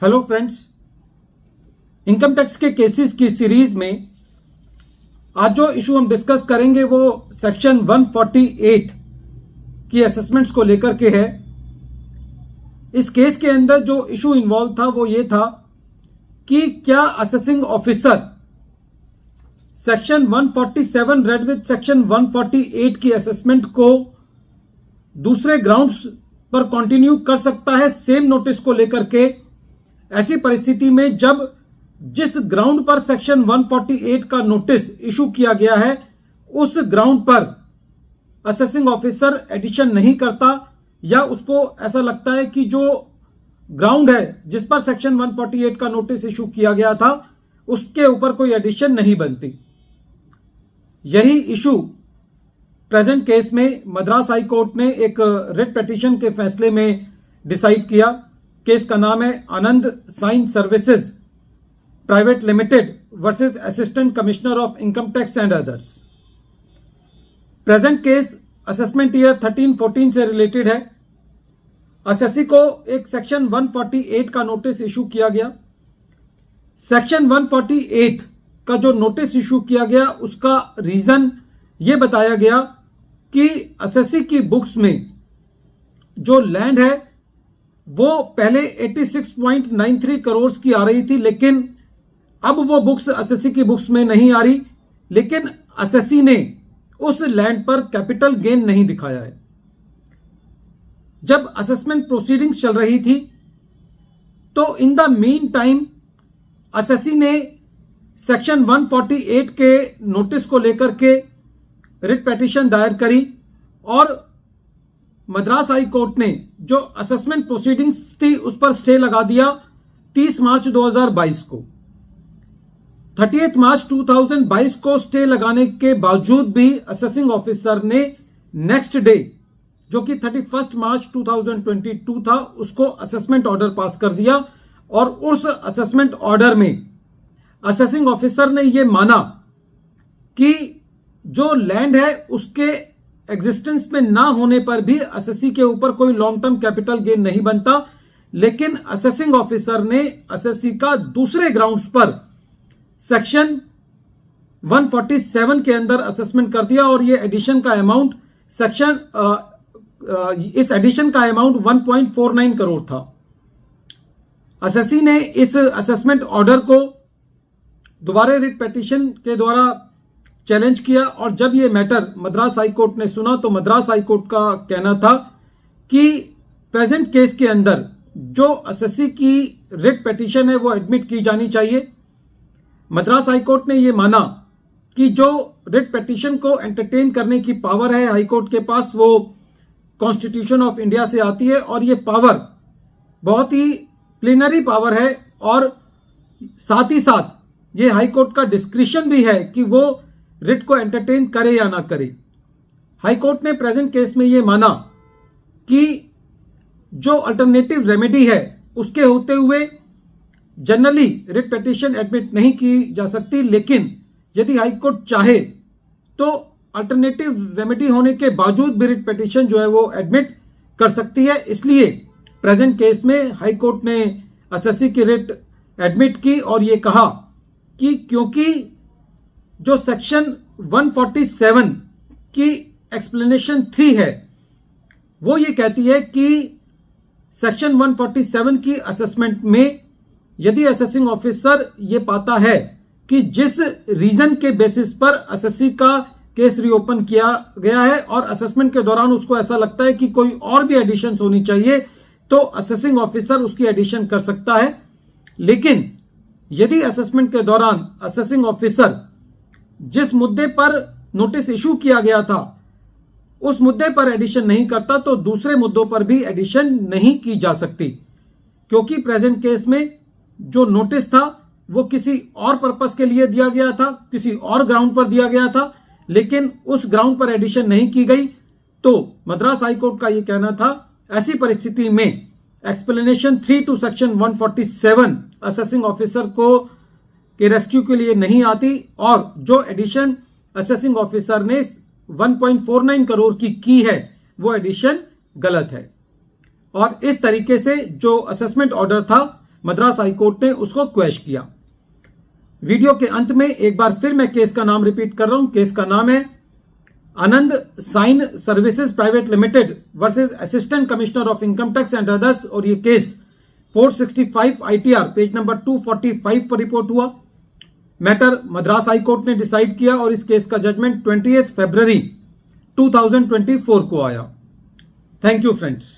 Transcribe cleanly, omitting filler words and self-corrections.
Hello friends, income tax के cases की series में आज जो इशू हम डिस्कस करेंगे वो सेक्शन 148 की असेसमेंट्स को लेकर के है। इस केस के अंदर जो इशू इन्वॉल्व था वो ये था कि क्या assessing officer section 147 read with section 148 की असेसमेंट को दूसरे ग्राउंड्स पर कंटिन्यू कर सकता है सेम नोटिस को लेकर के। ऐसी परिस्थिति में जब जिस ग्राउंड पर सेक्शन 148 का नोटिस इशू किया गया है उस ग्राउंड पर असेसिंग ऑफिसर एडिशन नहीं करता या उसको ऐसा लगता है कि जो ग्राउंड है जिस पर सेक्शन 148 का नोटिस इशू किया गया था उसके ऊपर कोई एडिशन नहीं बनती। यही इशू प्रेजेंट केस में मद्रास हाई कोर्ट ने एक रिट पिटीशन के फैसले में डिसाइड किया। केस का नाम है Anand sign services private limited versus assistant commissioner of income tax and others. Present case assessment year 13-14 से रिलेटेड है। असेसी को एक सेक्शन 148 का नोटिस इशू किया गया। सेक्शन 148 का जो नोटिस इशू किया गया उसका रीजन यह बताया गया कि असेसी की बुक्स में जो लैंड है वो पहले 86.93 करोड़ की आ रही थी, लेकिन अब वो बुक्स असेसी की बुक्स में नहीं आ रही, लेकिन असेसी ने उस लैंड पर कैपिटल गेन नहीं दिखाया है। जब असेसमेंट प्रोसीडिंग्स चल रही थी तो in the mean time assessee ने सेक्शन 148 के नोटिस को लेकर के रिट पिटीशन दायर करी और मद्रास हाई कोर्ट ने जो असेसमेंट प्रोसीडिंग्स थी उस पर स्टे लगा दिया 30 मार्च 2022 को। 30 मार्च 2022 को स्टे लगाने के बावजूद भी असेसिंग ऑफिसर ने नेक्स्ट डे जो कि 31 मार्च 2022 था उसको असेसमेंट ऑर्डर पास कर दिया और उस असेसमेंट ऑर्डर में असेसिंग ऑफिसर ने यह माना कि जो लैंड है उसके एग्जिस्टेंस में ना होने पर भी असेसी के ऊपर कोई लॉन्ग टर्म कैपिटल गेन नहीं बनता, लेकिन असेसिंग ऑफिसर ने असेसी का दूसरे ग्राउंड्स पर सेक्शन 147 के अंदर असेसमेंट कर दिया और ये एडिशन का अमाउंट इस एडिशन का अमाउंट 1.49 करोड़ था। असेसी ने इस असेसमेंट ऑर्डर को दोबारा रिट पिटीशन के द्वारा चैलेंज किया और जब यह मैटर मद्रास हाई कोर्ट ने सुना तो मद्रास हाई कोर्ट का कहना था कि प्रेजेंट केस के अंदर जो असेसी की रिट पिटीशन है वो एडमिट की जानी चाहिए। मद्रास हाई कोर्ट ने यह माना कि जो रिट पिटीशन को एंटरटेन करने की पावर है हाई कोर्ट के पास वो कॉन्स्टिट्यूशन ऑफ इंडिया से आती है और ये पावर बहुत ही प्लीनरी पावर है और साथ ही साथ ये हाई कोर्ट का डिस्क्रिशन भी है कि वो रिट को एंटरटेन करे या ना करे। हाई कोर्ट ने प्रेजेंट केस में यह माना कि जो अल्टरनेटिव रेमेडी है उसके होते हुए जनरली रिट पिटीशन एडमिट नहीं की जा सकती, लेकिन यदि हाई कोर्ट चाहे तो अल्टरनेटिव रेमेडी होने के बावजूद भी रिट पिटीशन जो है वो एडमिट कर सकती है। इसलिए प्रेजेंट केस में हाई कोर्ट ने असेसी की रिट एडमिट की और ये कहा कि क्योंकि जो सेक्शन 147 की एक्सप्लेनेशन 3 है वो ये कहती है कि सेक्शन 147 की असेसमेंट में यदि असेसिंग ऑफिसर ये पाता है कि जिस रीजन के बेसिस पर असेसी का केस रीओपन किया गया है और असेसमेंट के दौरान उसको ऐसा लगता है कि कोई और भी एडिशन होनी चाहिए तो असेसिंग ऑफिसर उसकी एडिशन कर सकता है। लेकिन यदि असेसमेंट के दौरान असेसिंग ऑफिसर जिस मुद्दे पर नोटिस इशू किया गया था उस मुद्दे पर एडिशन नहीं करता तो दूसरे मुद्दों पर भी एडिशन नहीं की जा सकती, क्योंकि प्रेजेंट केस में जो नोटिस था वो किसी और पर्पस के लिए दिया गया था, किसी और ग्राउंड पर दिया गया था, लेकिन उस ग्राउंड पर एडिशन नहीं की गई। तो मद्रास हाई कोर्ट का यह कहना था ऐसी परिस्थिति में explanation 3 to section 147 assessing officer को के रेस्क्यू के लिए नहीं आती और जो एडिशन असेसिंग ऑफिसर ने 1.49 करोड़ की है वो एडिशन गलत है। और इस तरीके से जो असेसमेंट ऑर्डर था मद्रास हाईकोर्ट ने उसको क्वैश किया। वीडियो के अंत में एक बार फिर मैं केस का नाम रिपीट कर रहा हूं। केस का नाम है Anand sign services private limited versus assistant commissioner of income tax and others, और ये केस 465 ITR पेज नंबर 245 पर रिपोर्ट हुआ। मैटर मद्रास हाईकोर्ट ने डिसाइड किया और इस केस का जजमेंट 20 फरवरी 2024 को आया। Thank you friends.